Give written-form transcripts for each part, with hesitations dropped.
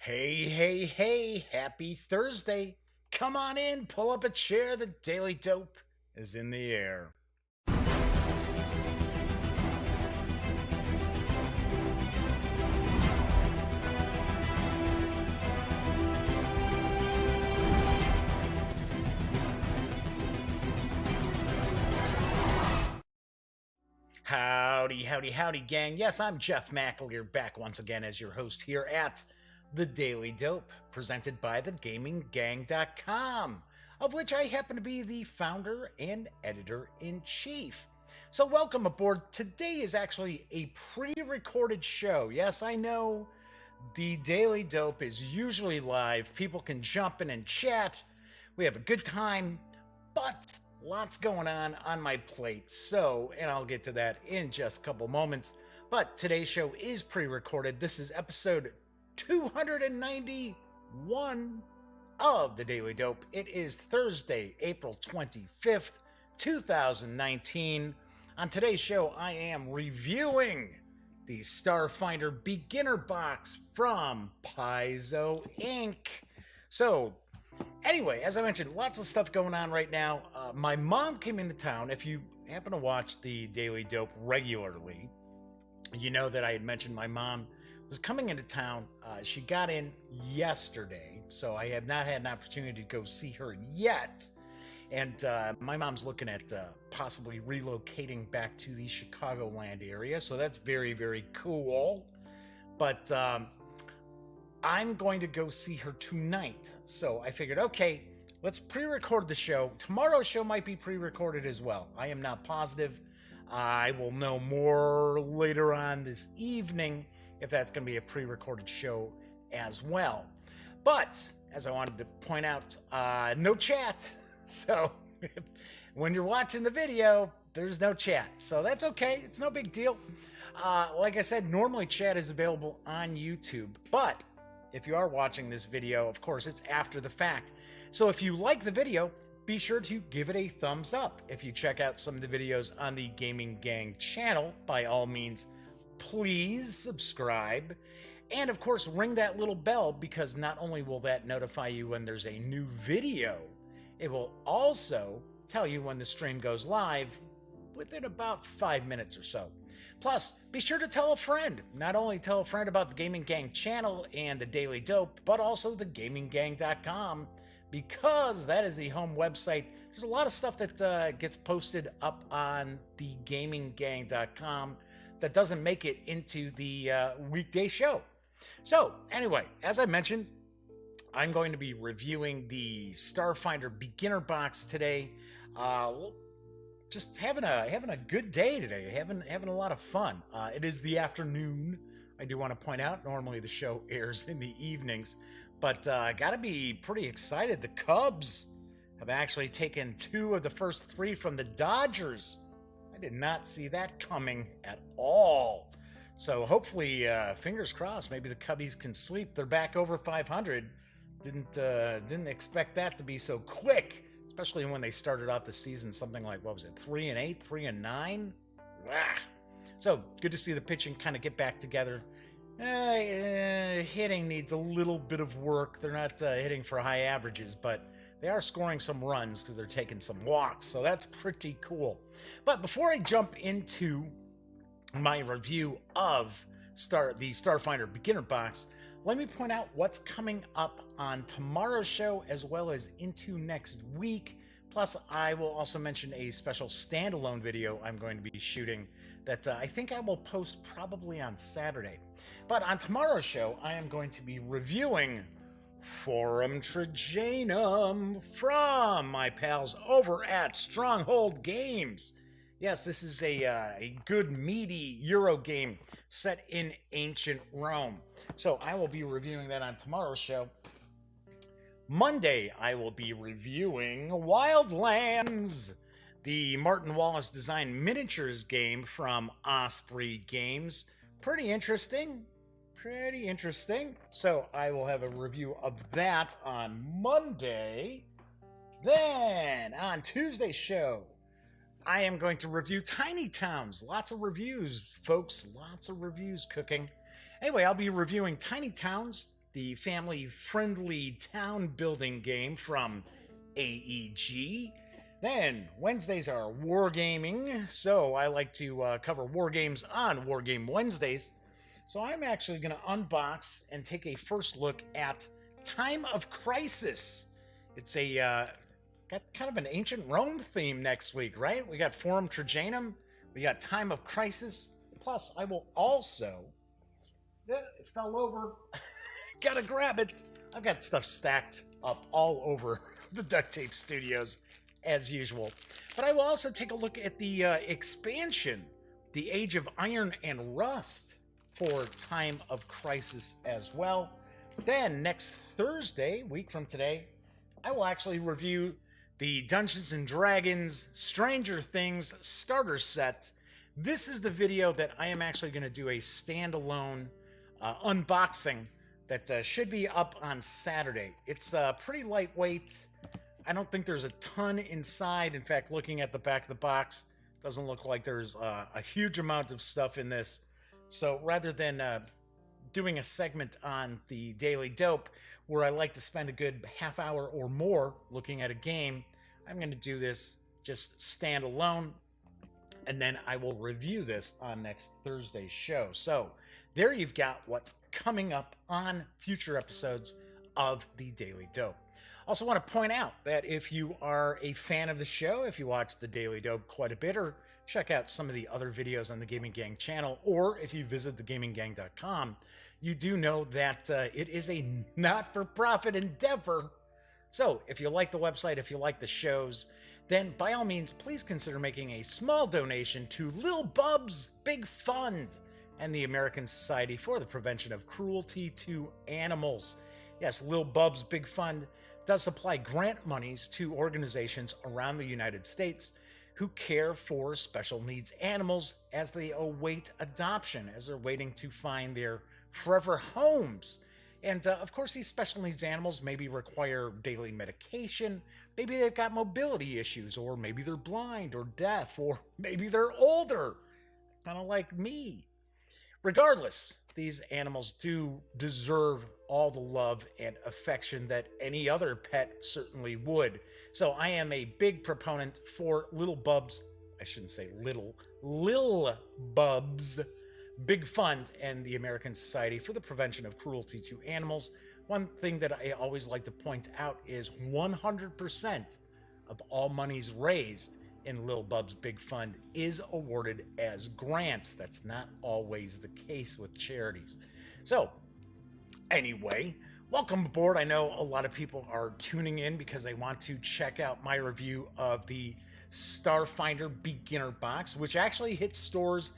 Hey, hey, hey, happy Thursday. Come on in, pull up a chair. The Daily Dope is in the air. Howdy, howdy, howdy, gang. Yes, I'm Jeff McAleer, back once again as your host here at The Daily Dope, presented by thegaminggang.com, of which I happen to be the founder and editor-in-chief. So welcome aboard. Today is actually a pre-recorded show. Yes, I know the Daily Dope is usually live. People can jump in and chat. We have a good time, but lots going on my plate. So, and I'll get to that in just a couple moments. But today's show is pre-recorded. This is episode 291 of The Daily Dope. It is Thursday, April 25th, 2019. On today's show, I am reviewing the Starfinder Beginner Box from Paizo Inc. So, anyway, as I mentioned, lots of stuff going on right now. My mom came into town. If you happen to watch the Daily Dope regularly, you know that I had mentioned my mom was coming into town. She got in yesterday, so I have not had an opportunity to go see her yet. And my mom's looking at possibly relocating back to the Chicagoland area, so that's very, very cool. But I'm going to go see her tonight. So I figured, okay, let's pre-record the show. Tomorrow's show might be pre-recorded as well. I am not positive. I will know more later on this evening if that's going to be a pre-recorded show as well. But as I wanted to point out, no chat. So when you're watching the video, there's no chat. So that's okay. It's no big deal. Like I said, normally chat is available on YouTube, but if you are watching this video, of course, it's after the fact. So if you like the video, be sure to give it a thumbs up. If you check out some of the videos on the Gaming Gang channel, by all means, please subscribe. And of course, ring that little bell, because not only will that notify you when there's a new video, it will also tell you when the stream goes live within about 5 minutes or so. Plus, be sure to tell a friend. Not only tell a friend about the Gaming Gang channel and the Daily Dope, but also the gaminggang.com, because that is the home website. There's a lot of stuff that gets posted up on the gaminggang.com that doesn't make it into the weekday show. So, anyway, as I mentioned, I'm going to be reviewing the Starfinder Beginner Box today. Just having a good day today, having a lot of fun. It is the afternoon. I do want to point out, normally the show airs in the evenings, but I gotta be pretty excited. The Cubs have actually taken 2 of the first 3 from the Dodgers. I did not see that coming at all. So hopefully, fingers crossed, maybe the Cubbies can sweep. They're back over 500. Didn't expect that to be so quick, especially when they started off the season something like, what was it, 3-8, 3-9? So good to see the pitching kind of get back together. Hitting needs a little bit of work. They're not hitting for high averages, but they are scoring some runs because they're taking some walks, so that's pretty cool. But before I jump into my review of the Starfinder Beginner Box, let me point out what's coming up on tomorrow's show as well as into next week. Plus, I will also mention a special standalone video I'm going to be shooting that I think I will post probably on Saturday. But on tomorrow's show, I am going to be reviewing Forum Trajanum from my pals over at Stronghold Games. Yes, this is a good meaty Euro game set in ancient Rome. So I will be reviewing that on tomorrow's show. Monday, I will be reviewing Wildlands, the Martin Wallace designed miniatures game from Osprey Games. Pretty interesting. So I will have a review of that on Monday. Then on Tuesday's show, I am going to review Tiny Towns. Lots of reviews, folks. Lots of reviews cooking. Anyway, I'll be reviewing Tiny Towns the family-friendly town-building game from AEG. Then Wednesdays are wargaming, so I like to cover war games on Wargame Wednesdays. So I'm actually going to unbox and take a first look at Time of Crisis. It's got kind of an ancient Rome theme next week, right? We got Forum Trajanum, we got Time of Crisis. Plus, I will also... it fell over. Gotta grab it. I've got stuff stacked up all over the Duct Tape Studios, as usual. But I will also take a look at the expansion, The Age of Iron and Rust, for Time of Crisis as well. Then, next Thursday, week from today, I will actually review the Dungeons & Dragons Stranger Things starter set. This is the video that I am actually going to do a standalone unboxing that should be up on Saturday. It's pretty lightweight. I don't think there's a ton inside. In fact, looking at the back of the box, doesn't look like there's a huge amount of stuff in this. So rather than doing a segment on the Daily Dope, where I like to spend a good half hour or more looking at a game, I'm going to do this just standalone, and then I will review this on next Thursday's show. So there you've got what's coming up on future episodes of the Daily Dope. Also want to point out that if you are a fan of the show, if you watch the Daily Dope quite a bit, or check out some of the other videos on the Gaming Gang channel, or if you visit thegaminggang.com, you do know that it is a not-for-profit endeavor. So if you like the website, if you like the shows, then by all means, please consider making a small donation to Lil Bub's Big Fund and the American Society for the Prevention of Cruelty to Animals. Yes, Lil Bub's Big Fund does supply grant monies to organizations around the United States who care for special needs animals as they await adoption, as they're waiting to find their forever homes. And of course, these special needs animals maybe require daily medication, maybe they've got mobility issues, or maybe they're blind or deaf, or maybe they're older, kind of like me. Regardless, these animals do deserve all the love and affection that any other pet certainly would. So I am a big proponent for Lil Bub's, I shouldn't say little, Lil Bub's Big Fund and the American Society for the Prevention of Cruelty to Animals. One thing that I always like to point out is 100% of all monies raised in Lil Bub's Big Fund is awarded as grants. That's not always the case with charities. So, anyway, welcome aboard. I know a lot of people are tuning in because they want to check out my review of the Starfinder Beginner Box, which actually hit stores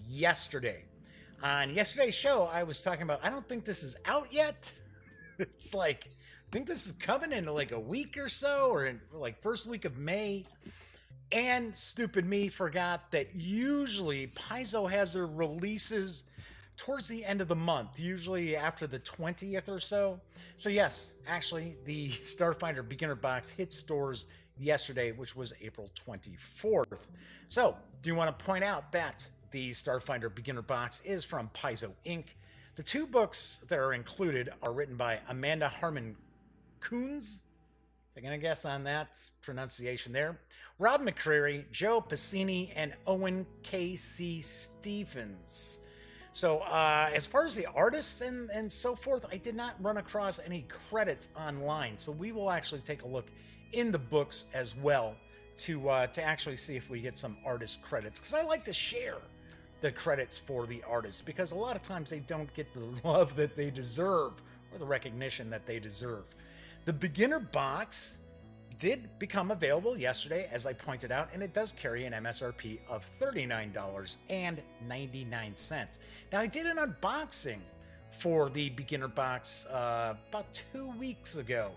yesterday. On yesterday's show, I was talking about, I don't think this is out yet. It's like, I think this is coming in like a week or so, or in like first week of May. And stupid me forgot that usually Paizo has their releases towards the end of the month, usually after the 20th or so. So yes, actually, the Starfinder Beginner Box hit stores yesterday, which was April 24th. So, do you want to point out that the Starfinder Beginner Box is from Paizo Inc. The two books that are included are written by Amanda Harmon Coons. Taking a guess on that pronunciation there. Rob McCreary, Joe Pacini, and Owen K.C. Stephens. So as far as the artists and so forth, I did not run across any credits online. So we will actually take a look in the books as well to actually see if we get some artist credits. Because I like to share the credits for the artists, because a lot of times they don't get the love that they deserve or the recognition that they deserve. The beginner box did become available yesterday, as I pointed out, and it does carry an MSRP of $39.99. Now, I did an unboxing for the beginner box about 2 weeks ago.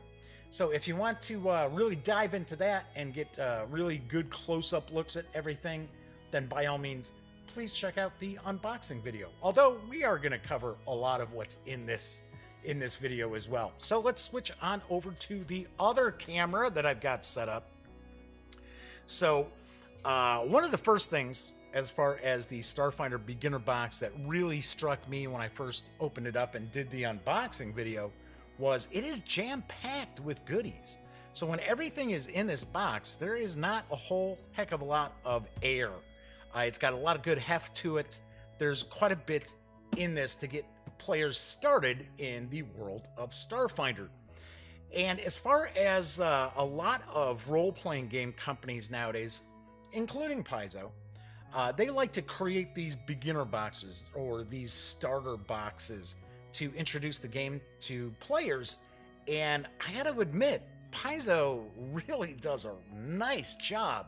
So if you want to really dive into that and get really good close-up looks at everything, then by all means, please check out the unboxing video. Although we are going to cover a lot of what's in this video as well. So let's switch on over to the other camera that I've got set up. So one of the first things, as far as the Starfinder Beginner Box that really struck me when I first opened it up and did the unboxing video was it is jam-packed with goodies. So when everything is in this box, there is not a whole heck of a lot of air. It's got a lot of good heft to it. There's quite a bit in this to get players started in the world of Starfinder. And as far as a lot of role-playing game companies nowadays, including Paizo, they like to create these beginner boxes or these starter boxes to introduce the game to players. And I gotta admit, Paizo really does a nice job.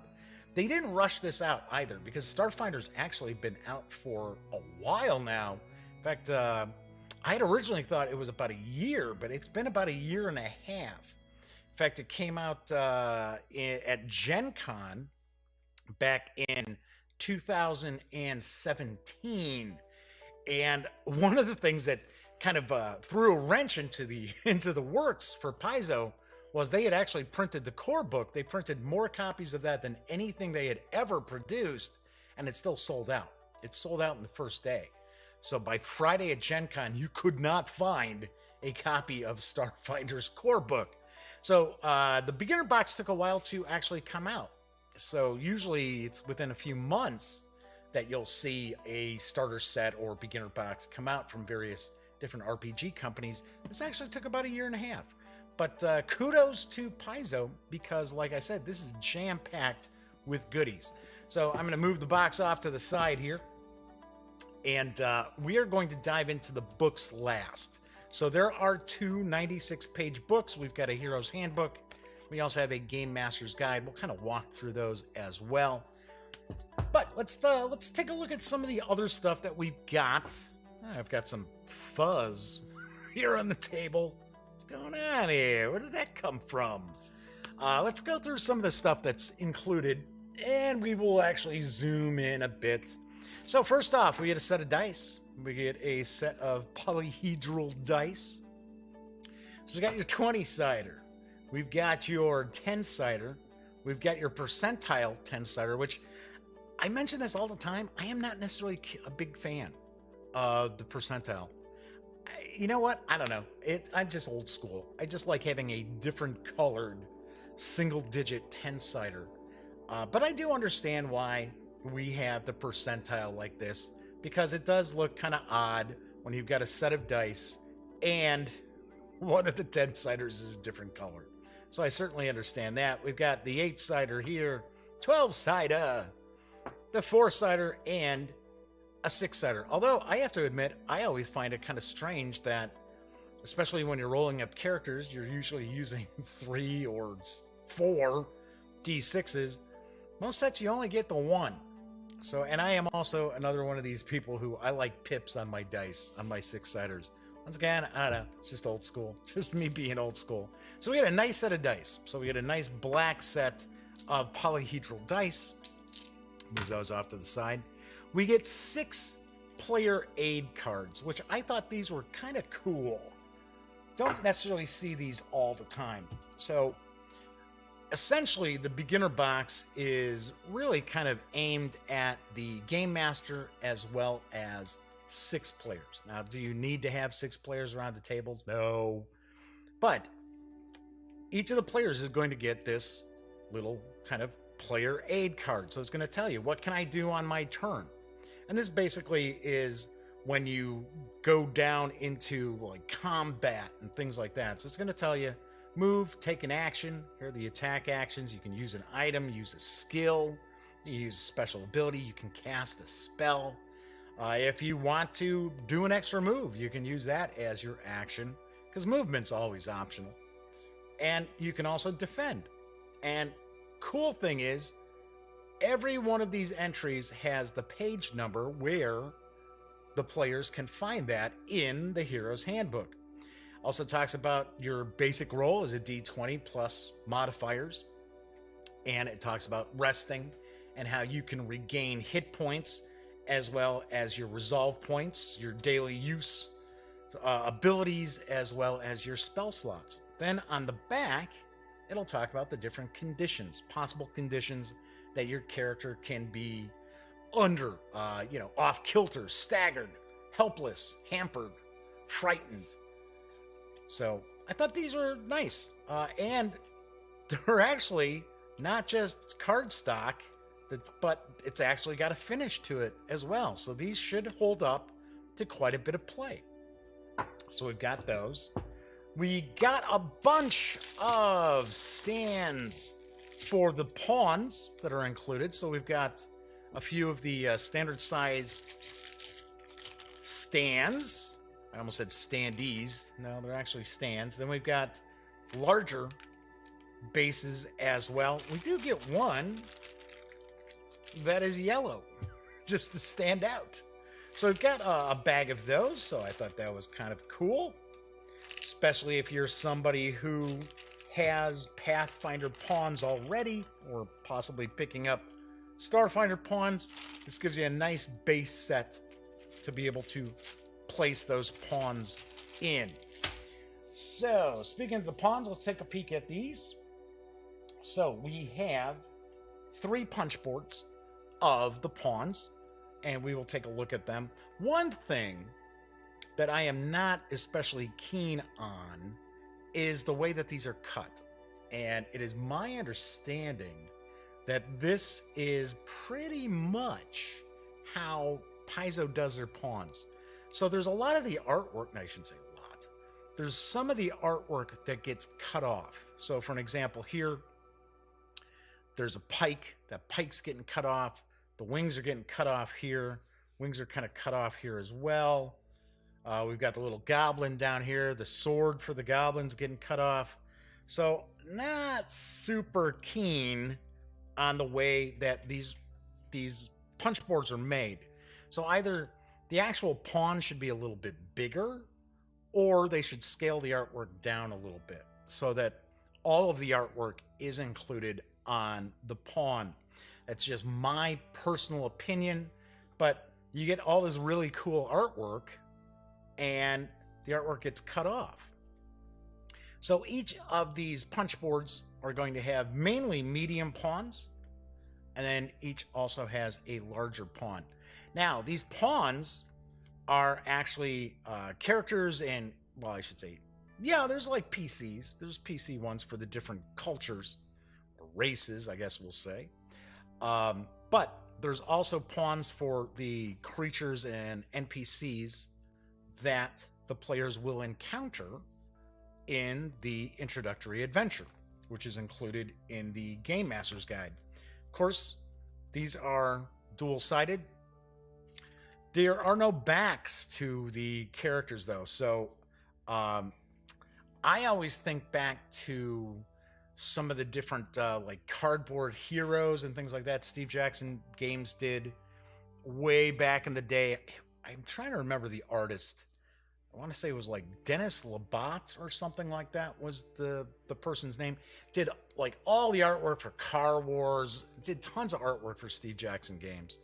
They didn't rush this out either, because Starfinder's actually been out for a while now. In fact, I had originally thought it was about a year, but it's been about a year and a half. In fact, it came out at Gen Con back in 2017. And one of the things that kind of threw a wrench into the works for Paizo was they had actually printed the core book. They printed more copies of that than anything they had ever produced, and it still sold out. It sold out in the first day. So by Friday at Gen Con, you could not find a copy of Starfinder's core book. So the beginner box took a while to actually come out. So usually it's within a few months that you'll see a starter set or beginner box come out from various different RPG companies. This actually took about a year and a half. But kudos to Paizo, because like I said, this is jam-packed with goodies. So I'm going to move the box off to the side here. And we are going to dive into the books last. So there are two 96-page books. We've got a Hero's Handbook. We also have a Game Master's Guide. We'll kind of walk through those as well. But let's take a look at some of the other stuff that we've got. I've got some fuzz here on the table. What's going on here? Where did that come from? Let's go through some of the stuff that's included, and we will actually zoom in a bit. So first off, we get a set of dice. We get a set of polyhedral dice. So we got your 20-sider. We've got your 10-sider. We've got your percentile 10-sider, which I mention this all the time. I am not necessarily a big fan of the percentile. You know what? I don't know. I'm just old school. I just like having a different colored single-digit 10-sider. But I do understand why we have the percentile like this, because it does look kind of odd when you've got a set of dice and one of the 10-siders is a different color. So I certainly understand that. We've got the 8-sider here, 12-sider, the 4-sider, and a 6-sider. Although I have to admit, I always find it kind of strange that, especially when you're rolling up characters, you're usually using 3 or 4 D6s. Most sets you only get the 1. So, and I am also another one of these people who I like pips on my dice, on my 6-siders. Once again, I don't know, it's just old school. Just me being old school. So we got a nice set of dice. So we get a nice black set of polyhedral dice. Move those off to the side. We get 6 player aid cards, which I thought these were kind of cool. Don't necessarily see these all the time. So essentially, the beginner box is really kind of aimed at the game master as well as 6 players. Now, do you need to have 6 players around the tables? No. But each of the players is going to get this little kind of player aid card. So it's going to tell you, what can I do on my turn? And this basically is when you go down into like combat and things like that. So it's going to tell you, move, take an action. Here are the attack actions. You can use an item, use a skill, you can use a special ability, you can cast a spell. If you want to do an extra move, you can use that as your action, because movement's always optional. And you can also defend. And cool thing is, every one of these entries has the page number where the players can find that in the Hero's Handbook. Also talks about your basic roll as a D20 plus modifiers. And it talks about resting and how you can regain hit points as well as your resolve points, your daily use abilities, as well as your spell slots. Then on the back, it'll talk about the different conditions, possible conditions that your character can be under, off kilter, staggered, helpless, hampered, frightened. So I thought these were nice. And they're actually not just cardstock, but it's actually got a finish to it as well. So these should hold up to quite a bit of play. So we've got those. We got a bunch of stands for the pawns that are included. So we've got a few of the standard size stands. I almost said standees. No, they're actually stands. Then we've got larger bases as well. We do get one that is yellow, just to stand out. So we've got a bag of those, so I thought that was kind of cool, especially if you're somebody who has Pathfinder pawns already, or possibly picking up Starfinder pawns. This gives you a nice base set to be able to place those pawns in. So, speaking of the pawns, let's take a peek at these. So, we have 3 punch boards of the pawns, and we will take a look at them. One thing that I am not especially keen on is the way that these are cut. And it is my understanding that this is pretty much how Paizo does their pawns. So there's a lot of the artwork, and I shouldn't say a lot, there's some of the artwork that gets cut off. So for an example here, there's a pike. That pike's getting cut off. The wings are getting cut off here. Wings are kind of cut off here as well. We've got the little goblin down here. The sword for the goblin's getting cut off. So not super keen on the way that these punch boards are made. So either the actual pawn should be a little bit bigger, or they should scale the artwork down a little bit so that all of the artwork is included on the pawn. That's just my personal opinion, but you get all this really cool artwork and the artwork gets cut off. So each of these punch boards are going to have mainly medium pawns, and then each also has a larger pawn. Now, these pawns are actually characters and, well, I should say, yeah, there's like PCs. There's PC ones for the different cultures, or races, I guess we'll say. But there's also pawns for the creatures and NPCs that the players will encounter in the introductory adventure, which is included in the Game Master's Guide. Of course, these are dual-sided. There are no backs to the characters, though. So I always think back to some of the different like cardboard heroes and things like that Steve Jackson Games did way back in the day. I'm trying to remember the artist. I want to say it was like Dennis Labat or something like that was the person's name. Did like all the artwork for Car Wars, did tons of artwork for Steve Jackson Games.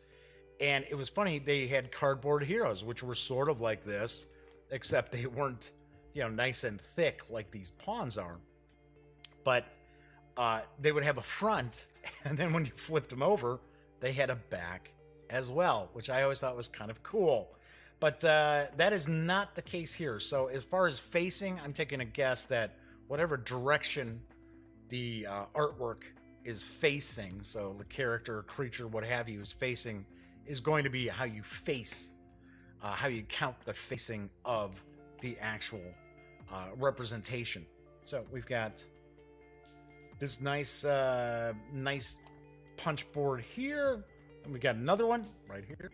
And it was funny, they had cardboard heroes, which were sort of like this, except they weren't, nice and thick like these pawns are. But they would have a front, and then when you flipped them over, they had a back as well, which I always thought was kind of cool. But that is not the case here. So as far as facing, I'm taking a guess that whatever direction the artwork is facing, so the character, creature, what have you, is facing, is going to be how you face, how you count the facing of the actual representation. So we've got this nice punch board here, and we got another one right here.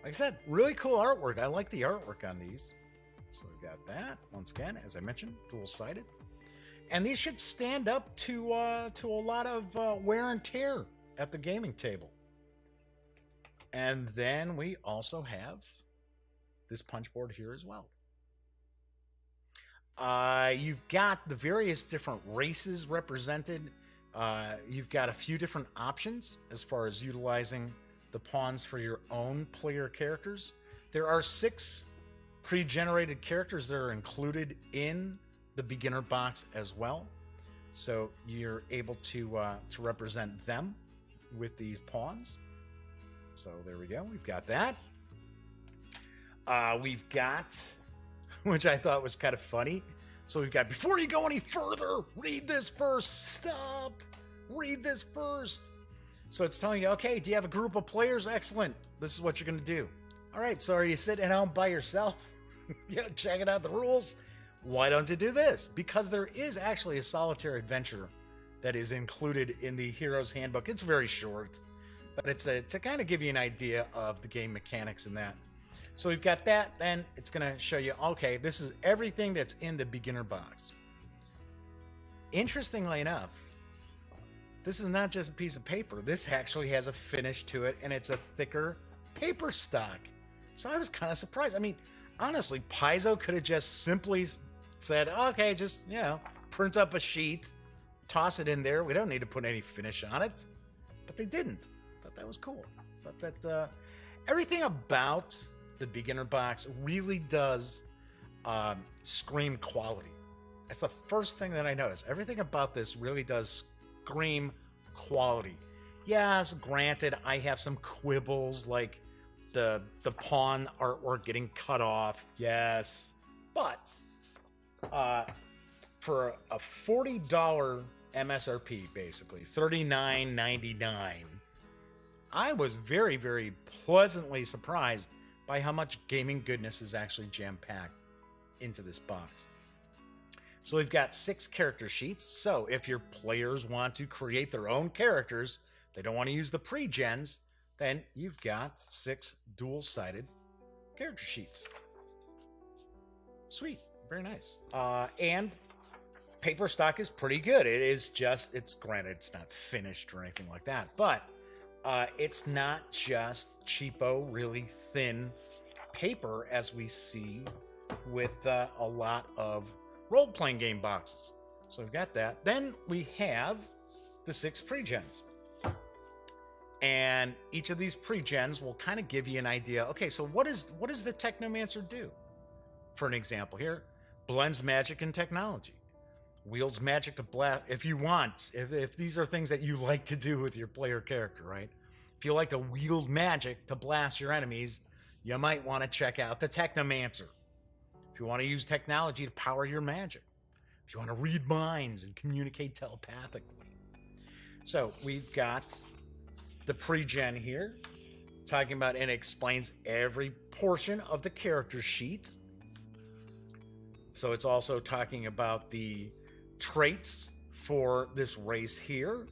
Like I said, really cool artwork. I like the artwork on these. So we've got that, once again, as I mentioned, dual-sided. And these should stand up to a lot of wear and tear at the gaming table. And then we also have this punch board here as well. You've got the various different races represented. You've got a few different options as far as utilizing the pawns for your own player characters. There are 6 pre-generated characters that are included in the beginner box as well. So you're able to represent them with these pawns. So there we go. We've got that. We've got, which I thought was kind of funny. So we've got, before you go any further, read this first. Stop. Read this first. So it's telling you, okay, do you have a group of players? Excellent. This is what you're going to do. All right, so are you sitting at home by yourself? Checking out the rules? Why don't you do this? Because there is actually a solitary adventure that is included in the Hero's Handbook. It's very short, but it's to kind of give you an idea of the game mechanics in that. So we've got that, then it's going to show you, okay, this is everything that's in the beginner box. Interestingly enough, this is not just a piece of paper. This actually has a finish to it, and it's a thicker paper stock. So I was kind of surprised. I mean, honestly, Paizo could have just simply said, okay, just, print up a sheet, toss it in there. We don't need to put any finish on it. But they didn't. I thought that was cool. I thought that everything about the beginner box really does scream quality. That's the first thing that I noticed. Everything about this really does scream quality. Yes, granted, I have some quibbles like the pawn artwork getting cut off. Yes, but for a $40 MSRP, basically $39.99, I was very, very pleasantly surprised by how much gaming goodness is actually jam-packed into this box. So we've got 6 character sheets. So if your players want to create their own characters, they don't want to use the pre-gens, then you've got 6 dual-sided character sheets. Sweet. Very nice. And paper stock is pretty good. It is just, it's granted, it's not finished or anything like that, but it's not just cheapo, really thin paper as we see with a lot of role-playing game boxes. So we've got that. Then we have the 6 pre-gens. And each of these pre-gens will kind of give you an idea. Okay, so what does the Technomancer do? For an example here, blends magic and technology. Wields magic to blast, if you want, if these are things that you like to do with your player character, right? If you like to wield magic to blast your enemies, you might want to check out the Technomancer. If you want to use technology to power your magic. If you want to read minds and communicate telepathically. So we've got the pre-gen here, talking about, and it explains every portion of the character sheet. So it's also talking about the traits for this race here.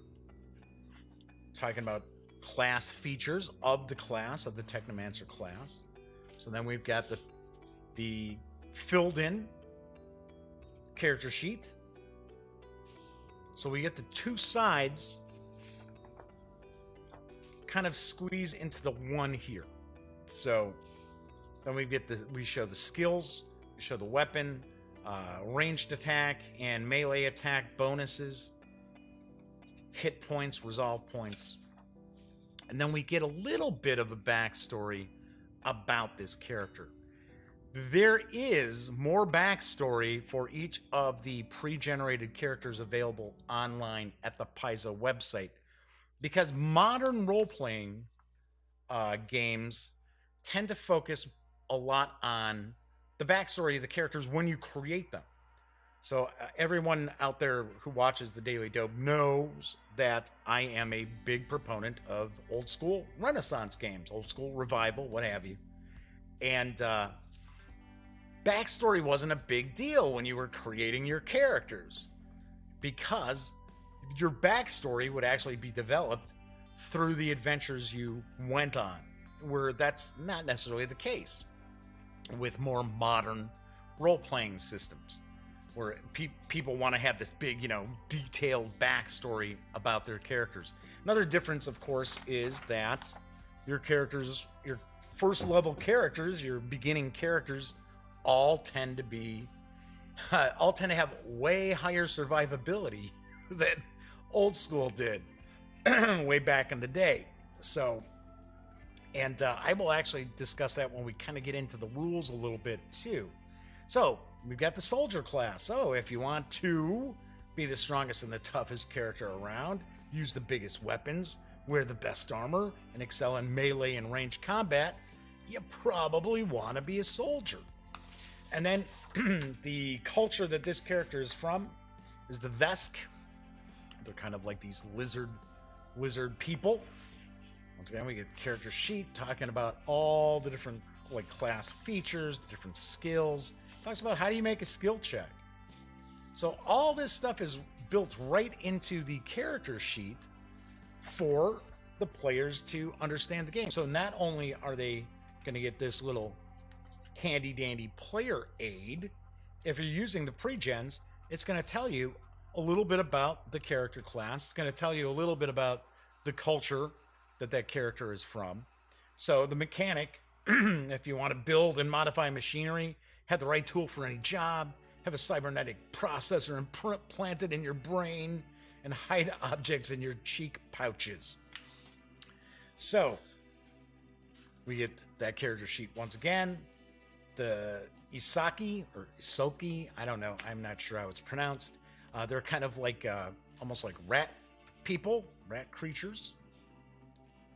Talking about class features of the class, of the Technomancer class. So then we've got the filled in character sheet. So we get the 2 sides kind of squeeze into the one here. So then we show the skills, we show the weapon, ranged attack and melee attack bonuses, hit points, resolve points. And then we get a little bit of a backstory about this character. There is more backstory for each of the pre-generated characters available online at the Paizo website, because modern role-playing games tend to focus a lot on the backstory of the characters when you create them. So everyone out there who watches the Daily Dope knows that I am a big proponent of old school Renaissance games, old school revival, what have you. And backstory wasn't a big deal when you were creating your characters, because your backstory would actually be developed through the adventures you went on, where that's not necessarily the case with more modern role-playing systems, where people want to have this big, detailed backstory about their characters. Another difference, of course, is that your characters, your first level characters, your beginning characters, all tend to have way higher survivability than old school did way back in the day. So, and I will actually discuss that when we kind of get into the rules a little bit too. So we've got the soldier class. So if you want to be the strongest and the toughest character around, use the biggest weapons, wear the best armor, and excel in melee and ranged combat, you probably want to be a soldier. And then the culture that this character is from is the Vesk. They're kind of like these lizard people. Once again, we get the character sheet talking about all the different like class features, the different skills. Talks about how do you make a skill check. So all this stuff is built right into the character sheet for the players to understand the game. So not only are they going to get this little handy dandy player aid, if you're using the pre-gens, it's going to tell you a little bit about the character class. It's going to tell you a little bit about the culture that character is from. So the mechanic, if you want to build and modify machinery, have the right tool for any job, have a cybernetic processor implanted in your brain, and hide objects in your cheek pouches. So we get that character sheet once again. The Isaki, or Isoki, I don't know, I'm not sure how it's pronounced. They're kind of like, almost like rat people, rat creatures.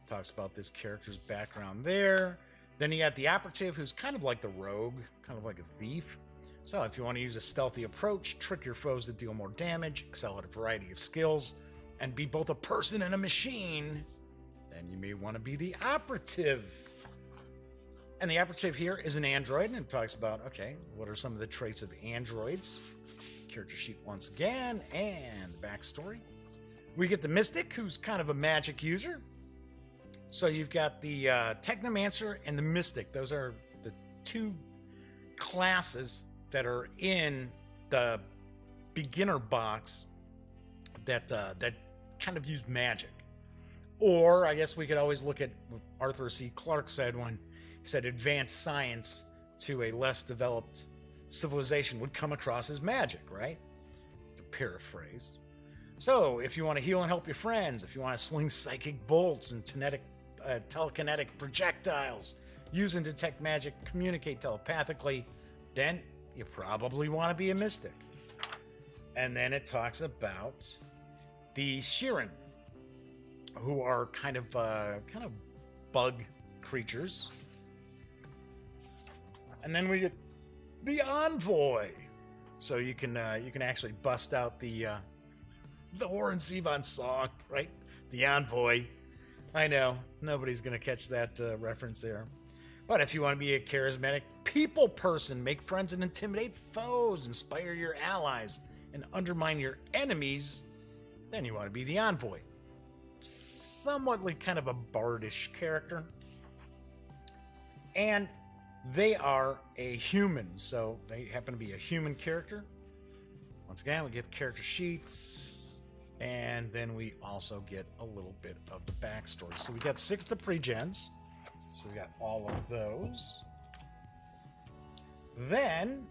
Talks about this character's background there. Then you got the operative, who's kind of like the rogue, kind of like a thief. So if you want to use a stealthy approach, trick your foes to deal more damage, excel at a variety of skills, and be both a person and a machine, then you may want to be the operative. And the operative here is an android, and it talks about, okay, what are some of the traits of androids? Character sheet once again, and the backstory. We get the mystic, who's kind of a magic user. So you've got the technomancer and the mystic. Those are the two classes that are in the beginner box that kind of use magic. Or I guess we could always look at what Arthur C. Clarke said when he said advanced science to a less developed civilization would come across as magic, right? To paraphrase. So if you want to heal and help your friends, if you want to sling psychic bolts and telekinetic projectiles, use and detect magic, communicate telepathically, then you probably want to be a mystic. And then it talks about the Shirin, who are kind of bug creatures. And then we get the envoy. So you can actually bust out the Warren Zevon song, right? The envoy. I know nobody's gonna catch that reference there. But if you want to be a charismatic people person, make friends and intimidate foes, inspire your allies, and undermine your enemies, then you want to be the envoy. Somewhat like kind of a bardish character. And they are a human, so they happen to be a human character. Once again, we get the character sheets, and then we also get a little bit of the backstory. So we got 6 of the pre-gens, so we got all of those. Then,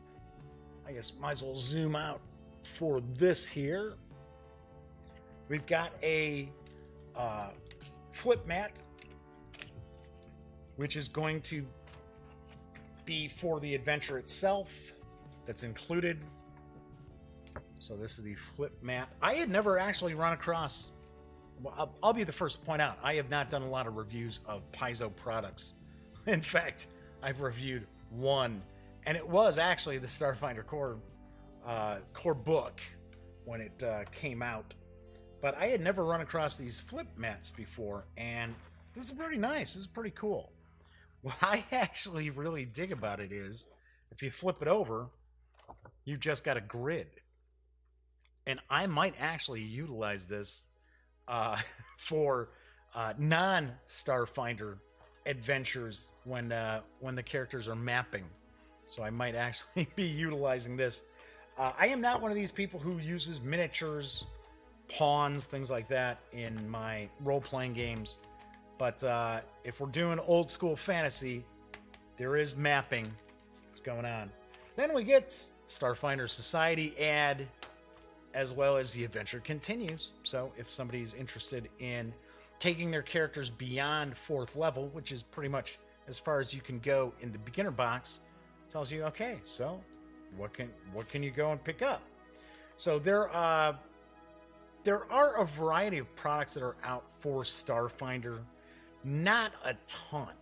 I guess might as well zoom out for this here. We've got a flip mat, which is going to be for the adventure itself. That's included. So this is the flip mat. I had never actually run across, well, I'll be the first to point out, I have not done a lot of reviews of Paizo products. In fact, I've reviewed one, and it was actually the Starfinder core book when it came out. But I had never run across these flip mats before, and this is pretty nice. This is pretty cool. What I actually really dig about it is, if you flip it over, you've just got a grid. And I might actually utilize this for non-Starfinder adventures when the characters are mapping. So I might actually be utilizing this. I am not one of these people who uses miniatures, pawns, things like that in my role-playing games. But if we're doing old school fantasy, there is mapping that's going on. Then we get Starfinder Society ad, as well as the adventure continues. So if somebody's interested in taking their characters beyond 4th level, which is pretty much as far as you can go in the beginner box, it tells you, okay, so what can you go and pick up? So there there are a variety of products that are out for Starfinder. Not a ton.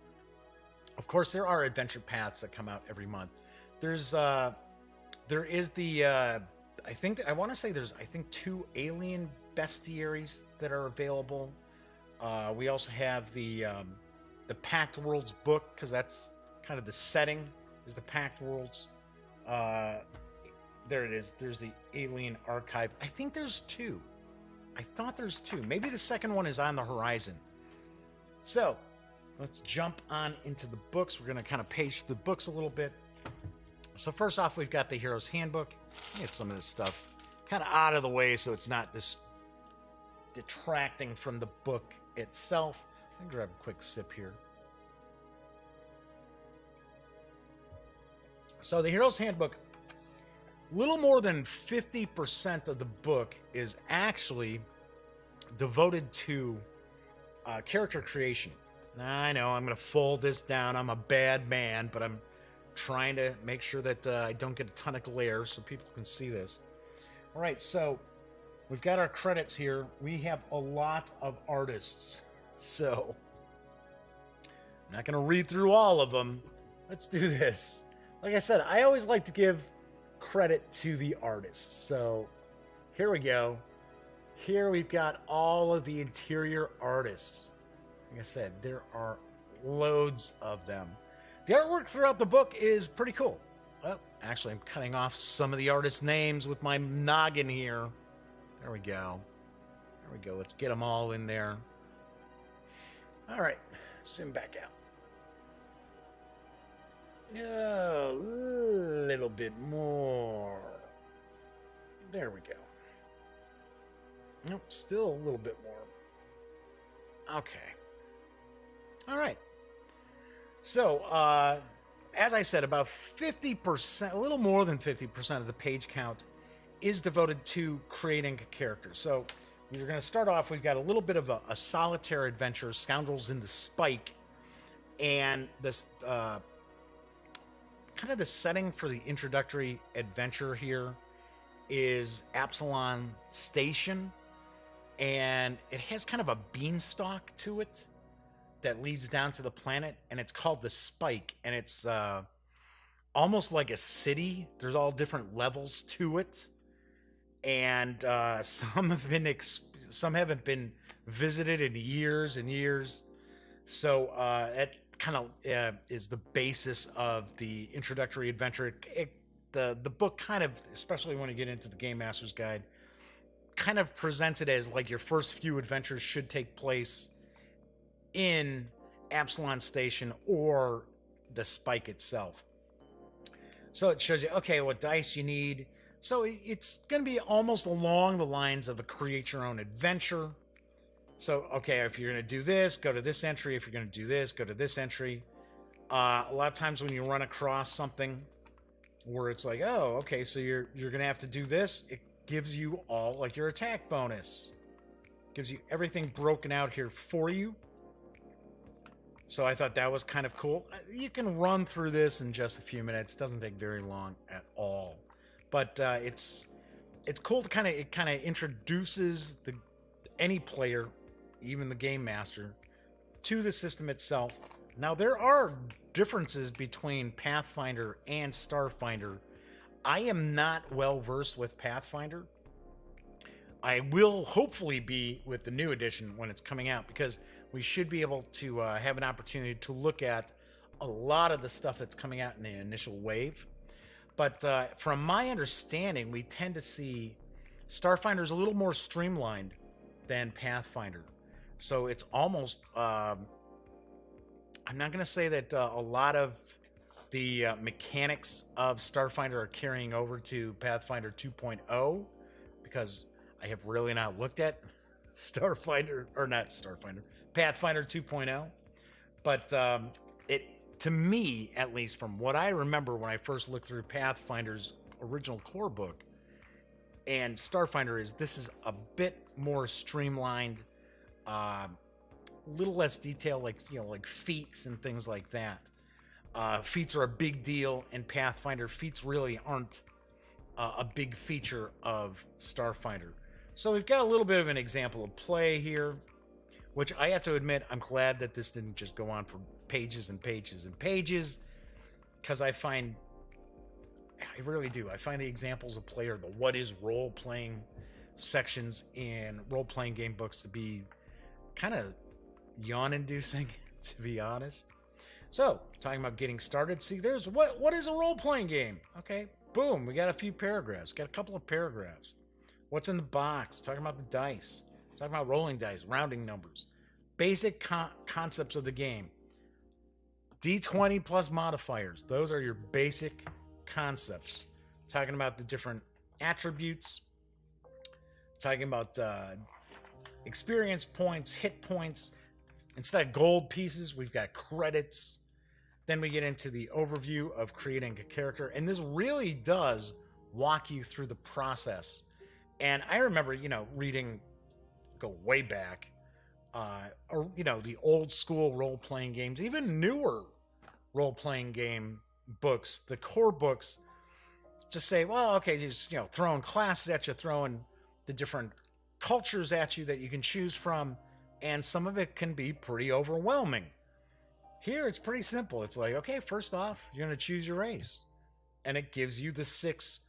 Of course, there are adventure paths that come out every month. There is the I want to say there's 2 alien bestiaries that are available. We also have the Packed Worlds book, because that's kind of the setting, is the Packed Worlds. There it is. There's the Alien Archive. I think there's 2. I thought there's 2. Maybe the second one is on the horizon. So, let's jump on into the books. We're going to kind of page through the books a little bit. So first off, we've got the Hero's Handbook. Get some of this stuff kind of out of the way so it's not this detracting from the book itself. Let me grab a quick sip here. So the Hero's Handbook, little more than 50% of the book is actually devoted to character creation. I know I'm going to fold this down. I'm a bad man, but I'm trying to make sure that I don't get a ton of glare so people can see this. All right, so we've got our credits here. We have a lot of artists, so I'm not going to read through all of them. Let's do this. Like I said, I always like to give credit to the artists. So here we go. Here we've got all of the interior artists. Like I said, there are loads of them. The artwork throughout the book is pretty cool. Well, actually, I'm cutting off some of the artists' names with my noggin here. There we go. There we go. Let's get them all in there. All right. Zoom back out. A little bit more. There we go. Nope, still a little bit more. Okay. All right. So, as I said, about 50%, a little more than 50% of the page count is devoted to creating a character. So, we're going to start off, we've got a little bit of a solitaire adventure, Scoundrels in the Spike, and this, kind of the setting for the introductory adventure here is Absalon Station, and it has kind of a beanstalk to it that leads down to the planet, and it's called the Spike, and it's almost like a city. There's all different levels to it, and some haven't been visited in years and years. So it kind of is the basis of the introductory adventure. The book kind of, especially when you get into the Game Master's Guide, kind of presents it as like your first few adventures should take place in Absalon Station or the Spike itself. So it shows you, okay, what dice you need. So it's going to be almost along the lines of a create your own adventure. So, okay, if you're going to do this, go to this entry. If you're going to do this, go to this entry. A lot of times when you run across something where it's like, oh, okay, so you're going to have to do this, it gives you all, like, your attack bonus. Gives you everything broken out here for you. So I thought that was kind of cool. You can run through this in just a few minutes. It doesn't take very long at all. But it's cool to kind of introduces any player, even the game master, to the system itself. Now there are differences between Pathfinder and Starfinder. I am not well versed with Pathfinder. I will hopefully be with the new edition when it's coming out, because we should be able to have an opportunity to look at a lot of the stuff that's coming out in the initial wave. But from my understanding, we tend to see Starfinder's a little more streamlined than Pathfinder. So it's almost, I'm not going to say that a lot of the mechanics of Starfinder are carrying over to Pathfinder 2.0, because I have really not looked at Pathfinder 2.0. But to me, at least from what I remember when I first looked through Pathfinder's original core book and Starfinder, this is a bit more streamlined, little less detail, like feats and things like that. Feats are a big deal in Pathfinder. Feats really aren't a big feature of Starfinder. So we've got a little bit of an example of play here, which I have to admit, I'm glad that this didn't just go on for pages and pages and pages, because I really do. I find the examples of play or the what is role-playing sections in role-playing game books to be kind of yawn-inducing, to be honest. So, talking about getting started, see, there's what is a role-playing game? Okay, boom, we got a few paragraphs, got a couple of paragraphs. What's in the box? Talking about the dice, talking about rolling dice, rounding numbers, basic concepts of the game. D20 plus modifiers, those are your basic concepts. Talking about the different attributes, talking about experience points, hit points. Instead of gold pieces, we've got credits. Then we get into the overview of creating a character, and this really does walk you through the process. And I remember, reading, go way back, or the old school role-playing games, even newer role-playing game books, the core books, just say, well, okay, just throwing classes at you, throwing the different cultures at you that you can choose from, and some of it can be pretty overwhelming. Here it's pretty simple. It's like, okay, first off, you're going to choose your race, and it gives you the 6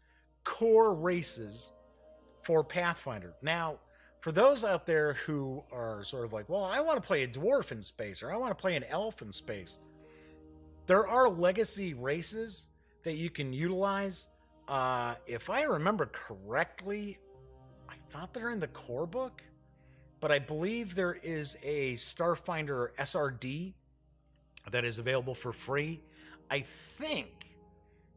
core races for Pathfinder. Now, for those out there who are sort of like, well, I want to play a dwarf in space, or I want to play an elf in space, there are legacy races that you can utilize. If I remember correctly, I thought they're in the core book, but I believe there is a Starfinder SRD that is available for free. I think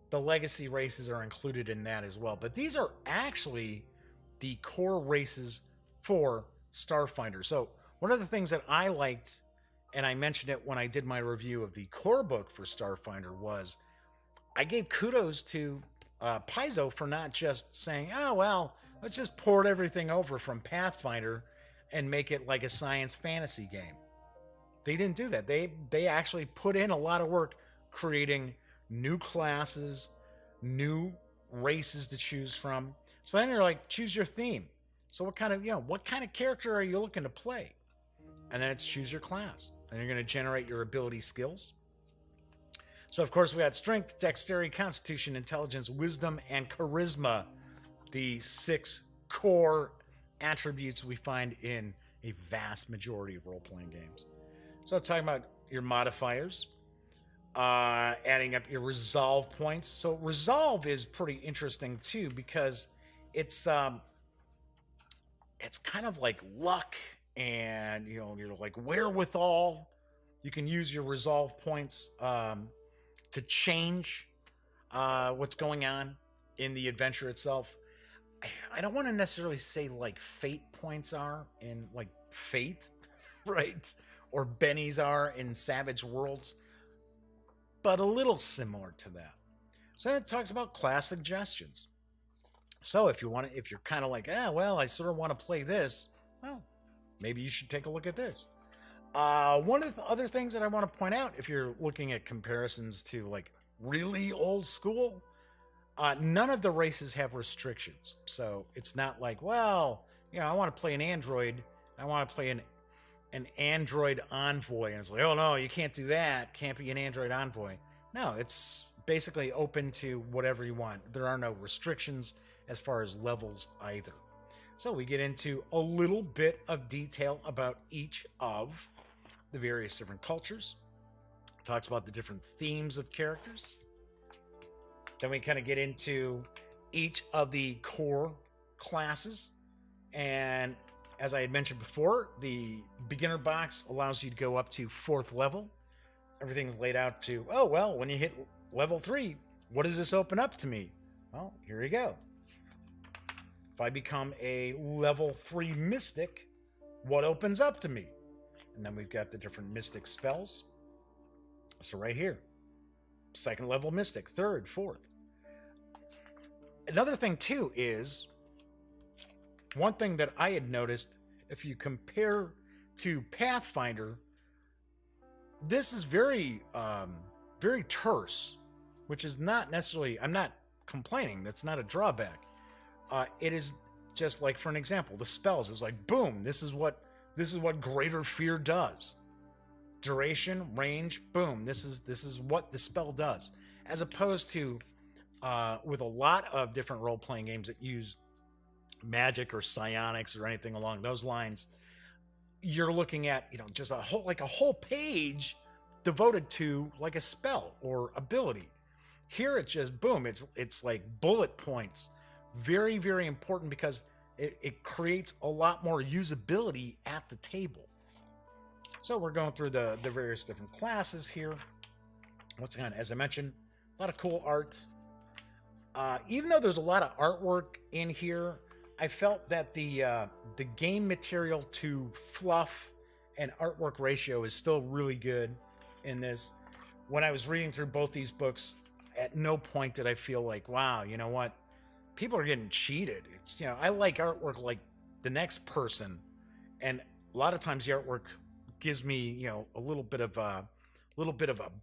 the legacy races are included in that as well, but these are actually the core races for Starfinder. So one of the things that I liked, and I mentioned it when I did my review of the core book for Starfinder, was I gave kudos to Paizo for not just saying, oh, well, let's just port everything over from Pathfinder and make it like a science fantasy game. They didn't do that. They actually put in a lot of work creating new classes, new races to choose from. So then you're like, choose your theme. So what kind of character are you looking to play? And then it's choose your class. And you're going to generate your ability skills. So, of course, we got strength, dexterity, constitution, intelligence, wisdom, and charisma. The 6 core attributes we find in a vast majority of role-playing games. So, talking about your modifiers, adding up your resolve points. So, resolve is pretty interesting, too, because it's kind of like luck and, you're like wherewithal. You can use your resolve points to change what's going on in the adventure itself. I don't want to necessarily say like fate points are in like Fate, right? Or Benny's are in Savage Worlds, but a little similar to that. So then it talks about class suggestions. So if you're kind of like, well, I sort of want to play this, well, maybe you should take a look at this. One of the other things that I want to point out, if you're looking at comparisons to like really old school, none of the races have restrictions. So it's not like, well, I want to play an android. I want to play an android envoy. And it's like, oh no, you can't do that. Can't be an android envoy. No, it's basically open to whatever you want. There are no restrictions as far as levels either. So we get into a little bit of detail about each of the various different cultures. Talks about the different themes of characters. Then we kind of get into each of the core classes. And as I had mentioned before, the beginner box allows you to go up to 4th level. Everything's laid out to, oh, well, when you hit level 3, what does this open up to me? Well, here you go. If I become a level 3 mystic, what opens up to me? And then we've got the different mystic spells. So right here, 2nd level mystic, 3rd, 4th. Another thing too is, one thing that I had noticed, if you compare to Pathfinder, this is very, very terse, which is not necessarily, I'm not complaining, that's not a drawback. It is just like for an example, the spells is like, boom, this is what Greater Fear does. Duration, range, boom, this is what the spell does. As opposed to with a lot of different role-playing games that use magic or psionics or anything along those lines, you're looking at, just a whole page devoted to like a spell or ability. Here it's just boom, it's like bullet points. Very, very important because it creates a lot more usability at the table. So we're going through the various different classes here. Once again, as I mentioned, a lot of cool art. Even though there's a lot of artwork in here, I felt that the game material to fluff and artwork ratio is still really good in this. When I was reading through both these books, at no point did I feel like, wow, you know what? People are getting cheated. It's, I like artwork like the next person, and a lot of times the artwork gives me, a little bit of a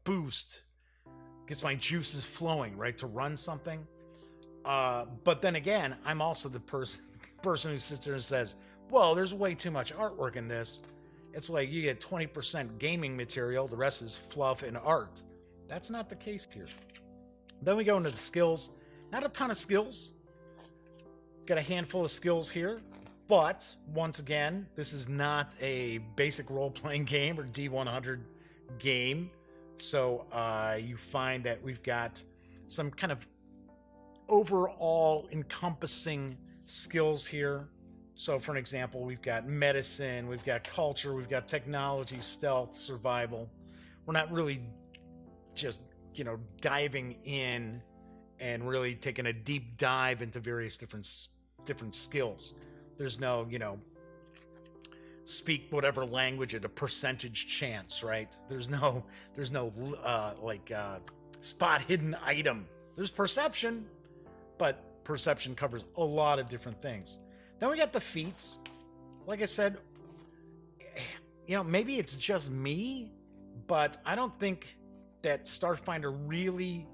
boost, gets my juices flowing, right, to run something. But then again, I'm also the person who sits there and says, well, there's way too much artwork in this. It's like you get 20% gaming material, the rest is fluff and art. That's not the case here. Then we go into the skills. Not a ton of skills. Got a handful of skills here. But, once again, this is not a basic role-playing game or D100 game. So you find that we've got some kind of overall encompassing skills here. So for an example, we've got medicine, we've got culture, we've got technology, stealth, survival. We're not really just, diving in and really taking a deep dive into various different skills. There's no, speak whatever language at a percentage chance, right? There's no spot hidden item. There's perception, but perception covers a lot of different things. Then we got the feats. Like I said, maybe it's just me, but I don't think that Starfinder really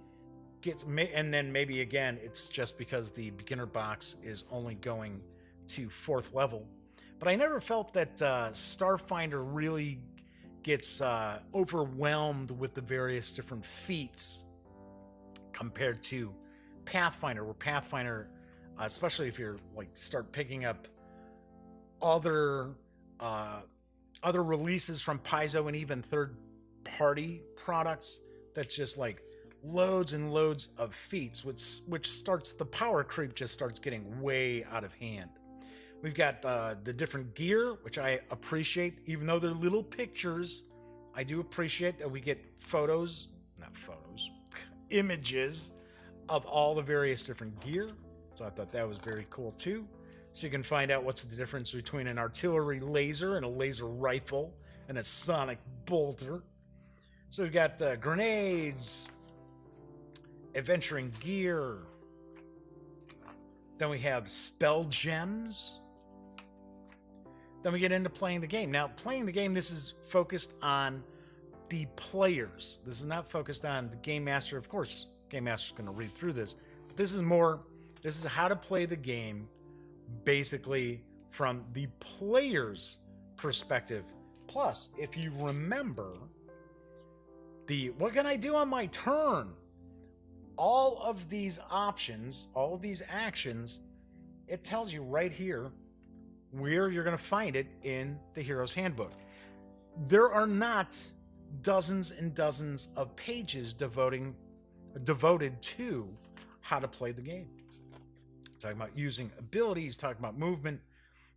gets, and then maybe again, it's just because the beginner box is only going to 4th level. But I never felt that Starfinder really gets overwhelmed with the various different feats compared to Pathfinder, where Pathfinder, especially if you're start picking up other releases from Paizo and even third-party products, that's just loads and loads of feats, which starts, the power creep just starts getting way out of hand. We've got the different gear, which I appreciate, even though they're little pictures. I do appreciate that we get images of all the various different gear. So I thought that was very cool too. So you can find out what's the difference between an artillery laser and a laser rifle and a sonic bolter. So we've got grenades, adventuring gear. Then we have spell gems. Then we get into playing the game. Now, playing the game, this is focused on the players. This is not focused on the game master. Of course, game master's going to read through this. But this is how to play the game, basically from the player's perspective. Plus, if you remember, what can I do on my turn? All of these options, all of these actions, it tells you right here where you're going to find it in the Hero's Handbook. There are not dozens and dozens of pages devoted to how to play the game. Talking about using abilities, talking about movement,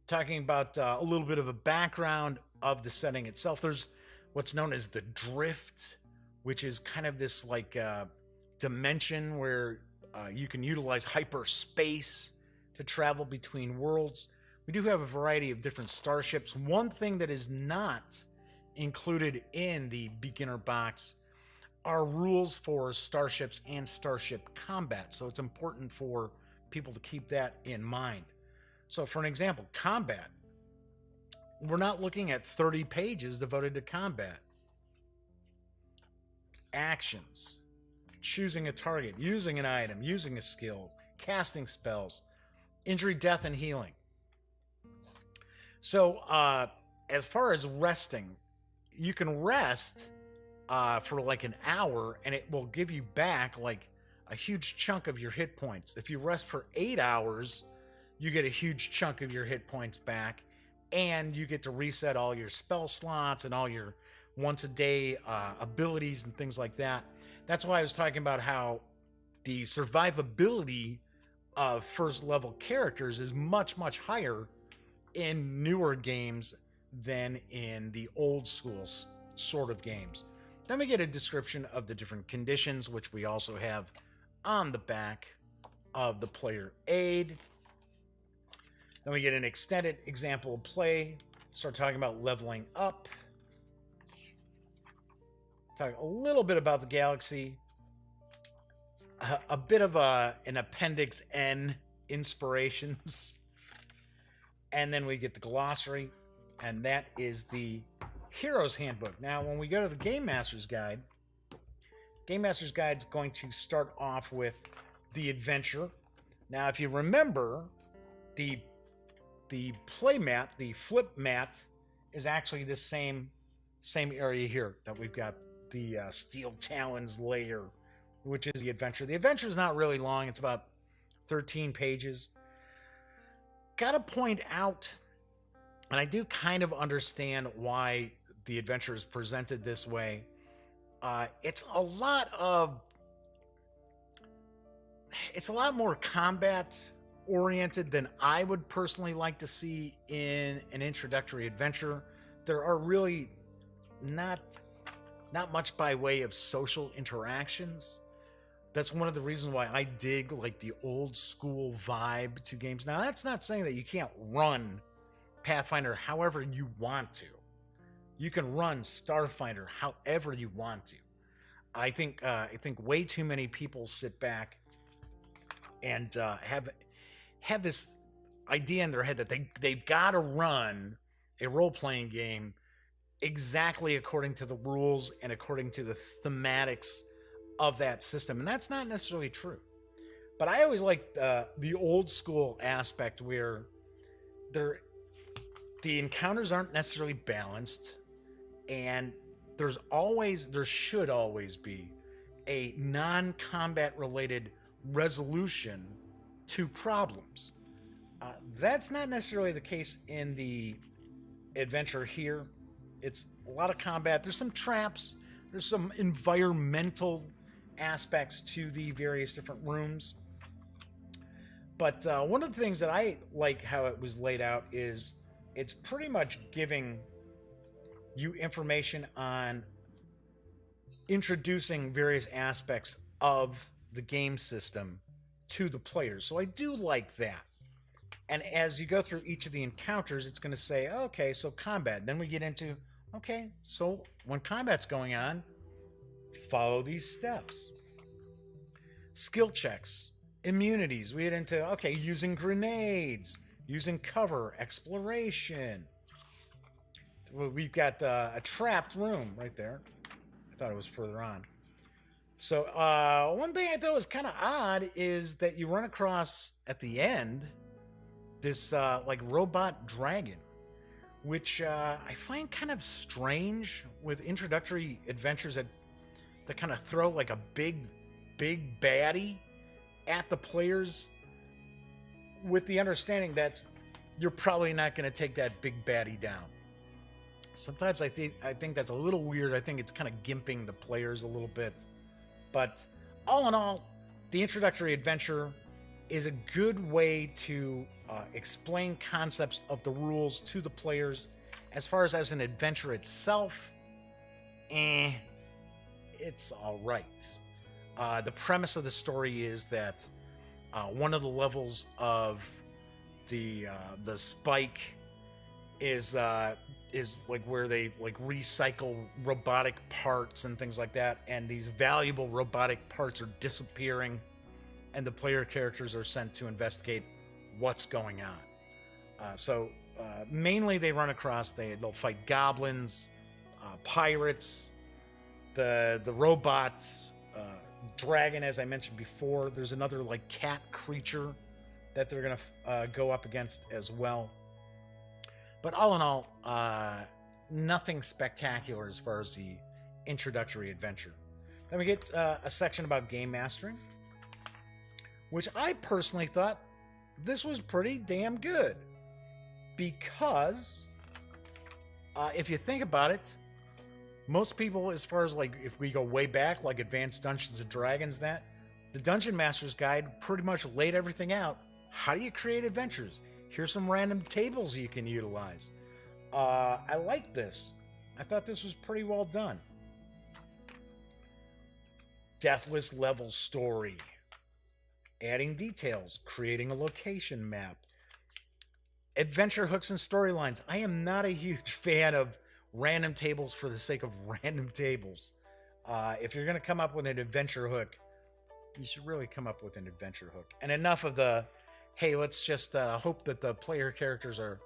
talking about a little bit of a background of the setting itself. There's what's known as the drift, which is kind of this dimension where you can utilize hyperspace to travel between worlds. We do have a variety of different starships. One thing that is not included in the beginner box are rules for starships and starship combat. So it's important for people to keep that in mind. So for an example, combat. We're not looking at 30 pages devoted to combat. Actions. Choosing a target, using an item, using a skill, casting spells. injury, death, and healing. So, as far as resting, you can rest for like an hour, and it will give you back like a huge chunk of your hit points. If you rest for 8 hours, you get a huge chunk of your hit points back, and you get to reset all your spell slots and all your once a day abilities and things like that. That's why I was talking about how the survivability of first level characters is much, much higher in newer games than in the old school sort of games. Then we get a description of the different conditions, which we also have on the back of the player aid. Then we get an extended example of play. Start talking about leveling up. Talk a little bit about the galaxy. A bit of an Appendix N inspirations. And then we get the glossary. And that is the Hero's Handbook. Now, when we go to the Game Master's Guide, Game Master's Guide is going to start off with the adventure. Now, if you remember, the play mat, the flip mat, is actually the same area here that we've got the Steel Talons layer, which is the adventure. The adventure is not really long. It's about 13 pages. Gotta point out, and I do kind of understand why the adventure is presented this way. It's a lot more combat oriented than I would personally like to see in an introductory adventure. There are really not much by way of social interactions. That's one of the reasons why I dig like the old school vibe to games. Now, that's not saying that you can't run Pathfinder however you want to. You can run Starfinder however you want to. I think way too many people sit back and have this idea in their head that they've got to run a role-playing game exactly according to the rules and according to the thematics of that system, and that's not necessarily true. But I always like the old school aspect where the encounters aren't necessarily balanced, and there should always be a non-combat related resolution to problems. That's not necessarily the case in the adventure here. It's a lot of combat. There's some traps. There's some environmental aspects to the various different rooms. But one of the things that I like how it was laid out is it's pretty much giving you information on introducing various aspects of the game system to the players. So I do like that. And as you go through each of the encounters, it's going to say, okay, so combat. Then we get into, okay, so when combat's going on, follow these steps. Skill checks, immunities. We get into, okay, using grenades, using cover, exploration. We've got a trapped room right there. I thought it was further on. So one thing I thought was kind of odd is that you run across at the end this like robot dragon, which I find kind of strange with introductory adventures that kind of throw like a big baddie at the players with the understanding that you're probably not going to take that big baddie down. Sometimes I think that's a little weird. I think it's kind of gimping the players a little bit. But all in all, the introductory adventure is a good way to explain concepts of the rules to the players. As far as an adventure itself, it's all right. The premise of the story is that one of the levels of the spike is like where they like recycle robotic parts and things like that, and these valuable robotic parts are disappearing, and the player characters are sent to investigate what's going on. So mainly they run across, they'll fight goblins, pirates, the robots, dragon, as I mentioned before. There's another like cat creature that they're going to go up against as well. But all in all, nothing spectacular as far as the introductory adventure. Then we get a section about game mastering, which I personally thought this was pretty damn good. Because if you think about it, most people, as far as like if we go way back, like Advanced Dungeons and Dragons, that the Dungeon Master's Guide pretty much laid everything out. How do you create adventures? Here's some random tables you can utilize. I like this. I thought this was pretty well done. Deathless level story. Adding details. Creating a location map. Adventure hooks and storylines. I am not a huge fan of random tables for the sake of random tables. If you're going to come up with an adventure hook, you should really come up with an adventure hook. And enough of the, hey, let's just hope that the player characters are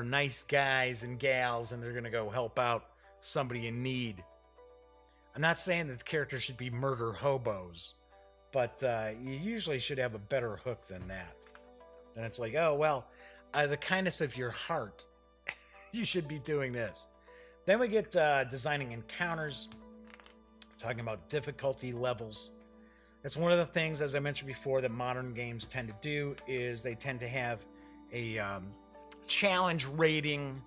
nice guys and gals and they're going to go help out somebody in need. I'm not saying that the characters should be murder hobos, but you usually should have a better hook than that. Then it's like, oh, well, the kindness of your heart, you should be doing this. Then we get designing encounters, talking about difficulty levels. That's one of the things, as I mentioned before, that modern games tend to do, is they tend to have a challenge rating,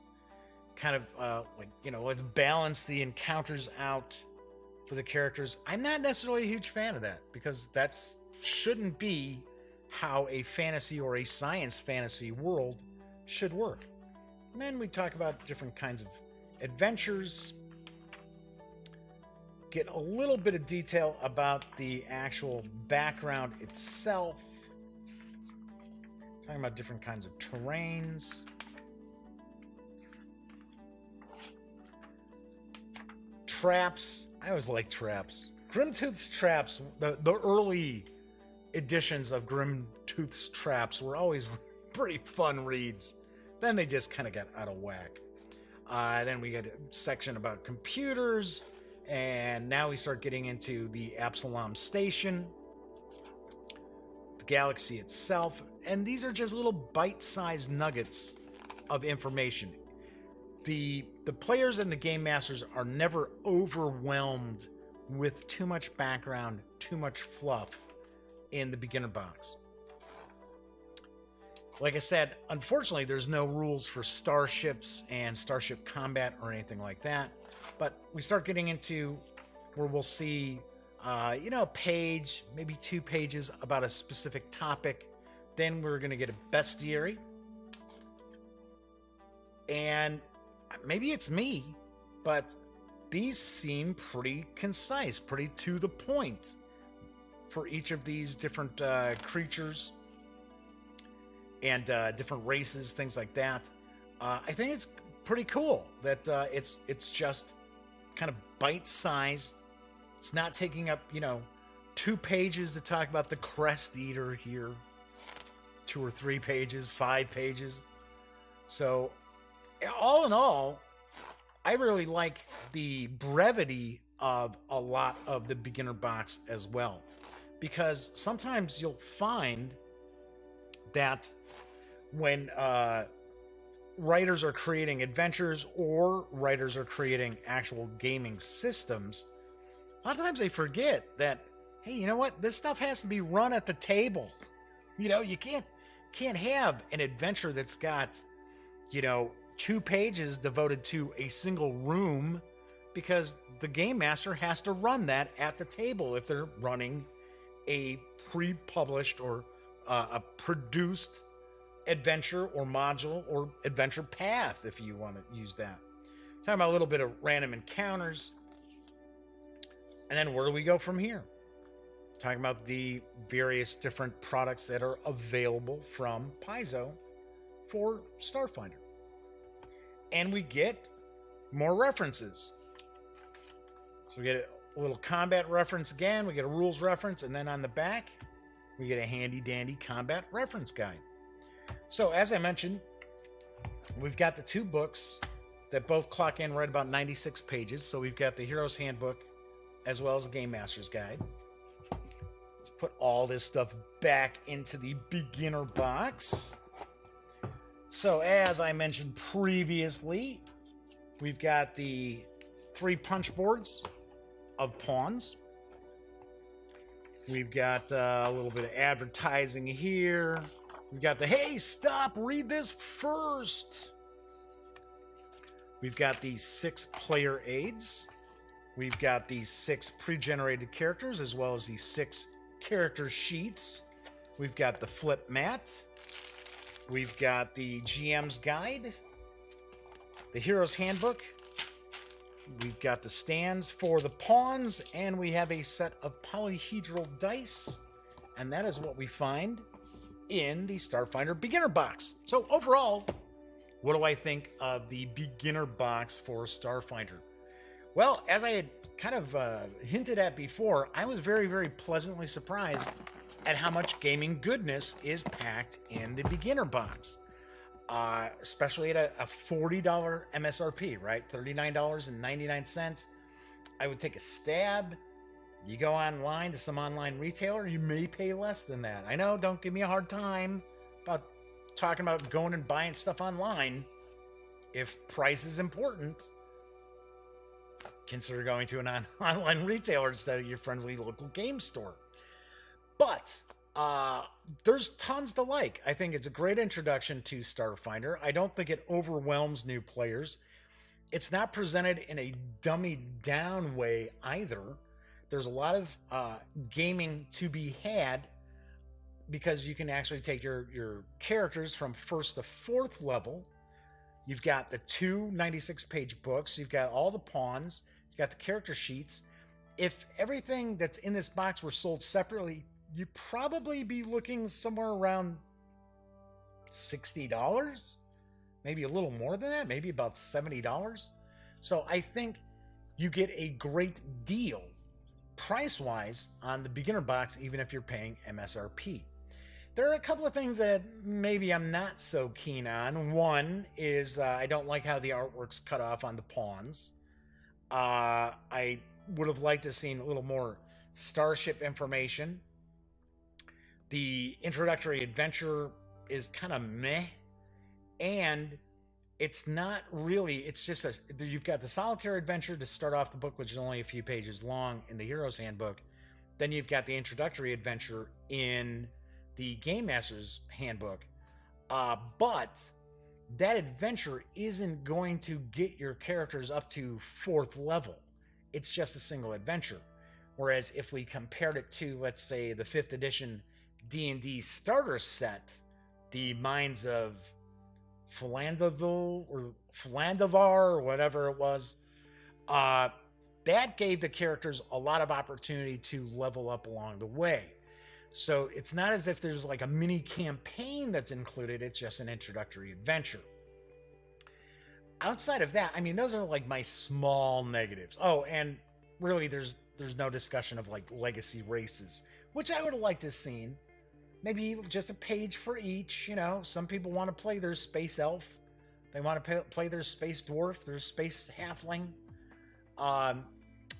kind of like, you know, let's balance the encounters out for the characters. I'm not necessarily a huge fan of that, because that shouldn't be how a fantasy or a science fantasy world should work. And then we talk about different kinds of adventures, get a little bit of detail about the actual background itself, talking about different kinds of terrains, traps. I always like traps. Grimtooth's traps, the early editions of Grimtooth's traps were always pretty fun reads. Then they just kind of got out of whack. Then we get a section about computers, and now we start getting into the Absalom Station, the galaxy itself, and these are just little bite-sized nuggets of information. The players and the game masters are never overwhelmed with too much background, too much fluff in the beginner box. Like I said, unfortunately, there's no rules for starships and starship combat or anything like that. But we start getting into where we'll see, a page, maybe 2 pages about a specific topic. Then we're going to get a bestiary. And maybe it's me, but these seem pretty concise, pretty to the point for each of these different creatures and different races, things like that. I think it's pretty cool that it's just kind of bite-sized. It's not taking up 2 pages to talk about the crest eater here, 2 or 3 pages, 5 pages. So all in all, I really like the brevity of a lot of the beginner box as well, because sometimes you'll find that when writers are creating adventures or writers are creating actual gaming systems, a lot of times they forget that, hey, you know what? This stuff has to be run at the table. You can't have an adventure that's got, 2 pages devoted to a single room, because the game master has to run that at the table if they're running a pre-published or a produced adventure or module or adventure path, if you want to use that. Talking about a little bit of random encounters. And then where do we go from here? Talking about the various different products that are available from Paizo for Starfinder. And we get more references. So we get a little combat reference again, we get a rules reference, and then on the back, we get a handy dandy combat reference guide. So as I mentioned, we've got the 2 books that both clock in right about 96 pages. So we've got the Hero's Handbook as well as the Game Master's Guide. Let's put all this stuff back into the beginner box. So as I mentioned previously, we've got the 3 punch boards of pawns. We've got a little bit of advertising here. We've got the, hey, stop, read this first. We've got the 6 player aids. We've got the 6 pre-generated characters, as well as the 6 character sheets. We've got the flip mat. We've got the GM's guide, the hero's handbook. We've got the stands for the pawns, and we have a set of polyhedral dice. And that is what we find in the Starfinder Beginner Box. So overall, what do I think of the Beginner Box for Starfinder? Well, as I had kind of hinted at before, I was very, very pleasantly surprised at how much gaming goodness is packed in the Beginner Box. Especially at a $40 MSRP, right? $39.99. I would take a stab. You go online to some online retailer, you may pay less than that. I know, don't give me a hard time about talking about going and buying stuff online. If price is important, consider going to an online retailer instead of your friendly local game store. But there's tons to like. I think it's a great introduction to Starfinder. I don't think it overwhelms new players. It's not presented in a dummied down way either. There's a lot of gaming to be had because you can actually take your characters from 1st to 4th level. You've got the 2 96-page books. You've got all the pawns. You've got the character sheets. If everything that's in this box were sold separately, you'd probably be looking somewhere around $60, maybe a little more than that, maybe about $70. So I think you get a great deal price-wise on the beginner box, even if you're paying MSRP. There are a couple of things that maybe I'm not so keen on. One is I don't like how the artwork's cut off on the pawns. I would have liked to have seen a little more starship information. The introductory adventure is kind of meh, and it's not really, it's just you've got the solitary adventure to start off the book, which is only a few pages long in the hero's handbook. Then you've got the introductory adventure in the game master's handbook. But that adventure isn't going to get your characters up to 4th level. It's just a single adventure. Whereas if we compared it to, let's say, the 5th edition D&D starter set, the Minds of Philandavar or whatever it was, that gave the characters a lot of opportunity to level up along the way. So it's not as if there's like a mini campaign that's included, it's just an introductory adventure. Outside of that, I mean, those are like my small negatives. Oh, and really there's no discussion of like legacy races, which I would have liked to have seen. Maybe just a page for each, you know. Some people want to play their space elf. They want to play their space dwarf, their space halfling.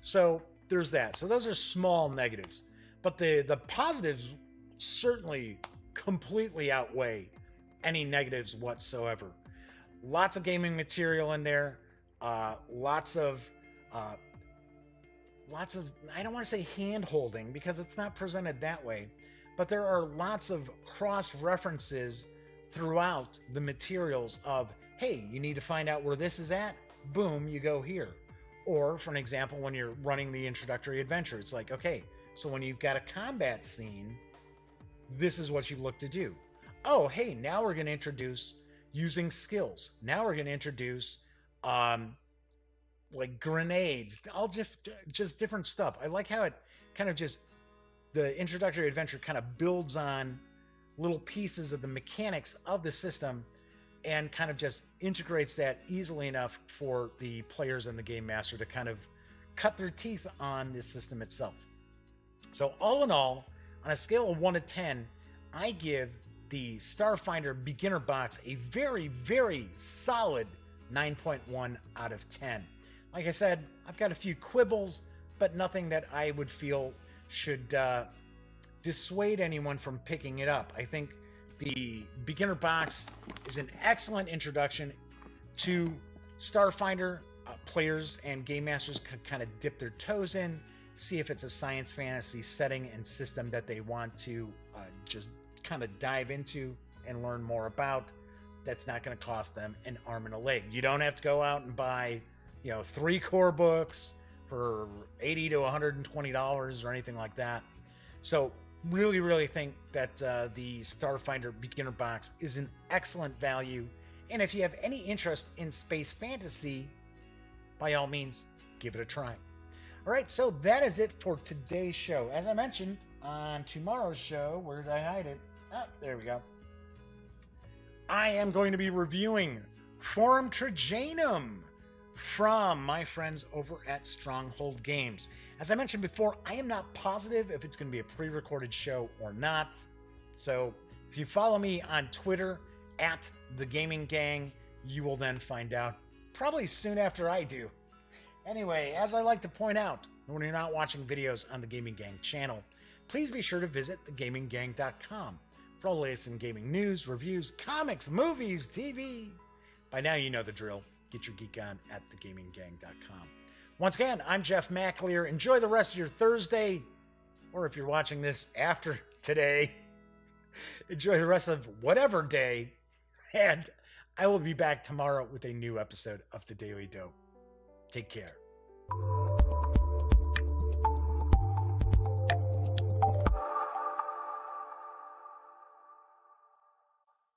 So there's that. So those are small negatives. But the positives certainly completely outweigh any negatives whatsoever. Lots of gaming material in there. Lots of, I don't want to say hand-holding because it's not presented that way. But there are lots of cross-references throughout the materials of, hey, you need to find out where this is at? Boom, you go here. Or, for an example, when you're running the introductory adventure, it's like, okay, so when you've got a combat scene, this is what you look to do. Oh, hey, now we're going to introduce using skills. Now we're going to introduce, like grenades, all just different stuff. I like how it kind of just, the introductory adventure kind of builds on little pieces of the mechanics of the system and kind of just integrates that easily enough for the players and the game master to kind of cut their teeth on the system itself. So all in all, on a scale of 1 to 10, I give the Starfinder Beginner Box a very, very solid 9.1 out of 10. Like I said, I've got a few quibbles, but nothing that I would feel should dissuade anyone from picking it up. I think the beginner box is an excellent introduction to Starfinder. Players and game masters could kind of dip their toes in, see if it's a science fantasy setting and system that they want to just kind of dive into and learn more about. That's not going to cost them an arm and a leg. You don't have to go out and buy, 3 core books for $80 to $120 or anything like that. So really, really think that the Starfinder Beginner Box is an excellent value. And if you have any interest in space fantasy, by all means, give it a try. All right, so that is it for today's show. As I mentioned, on tomorrow's show, where did I hide it? Oh, there we go. I am going to be reviewing Forum Trajanum from my friends over at Stronghold Games. As I mentioned before, I am not positive if it's going to be a pre-recorded show or not. So if you follow me on Twitter at The Gaming Gang, you will then find out probably soon after I do. Anyway, as I like to point out, when you're not watching videos on the Gaming Gang channel, please be sure to visit thegaminggang.com for all the latest in gaming news, reviews, comics, movies, TV. By now you know the drill. Get your geek on at thegaminggang.com. Once again, I'm Jeff McAleer. Enjoy the rest of your Thursday, or if you're watching this after today, enjoy the rest of whatever day, and I will be back tomorrow with a new episode of The Daily Dope. Take care.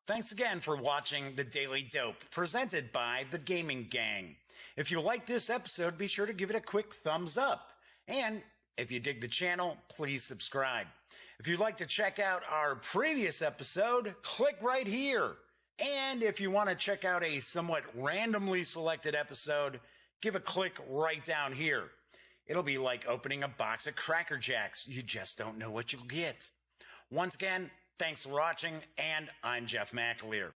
Thanks again for watching The Daily Dope, presented by The Gaming Gang. If you like this episode, be sure to give it a quick thumbs up. And if you dig the channel, please subscribe. If you'd like to check out our previous episode, click right here. And if you want to check out a somewhat randomly selected episode, give a click right down here. It'll be like opening a box of Cracker Jacks. You just don't know what you'll get. Once again, thanks for watching, and I'm Jeff McAleer.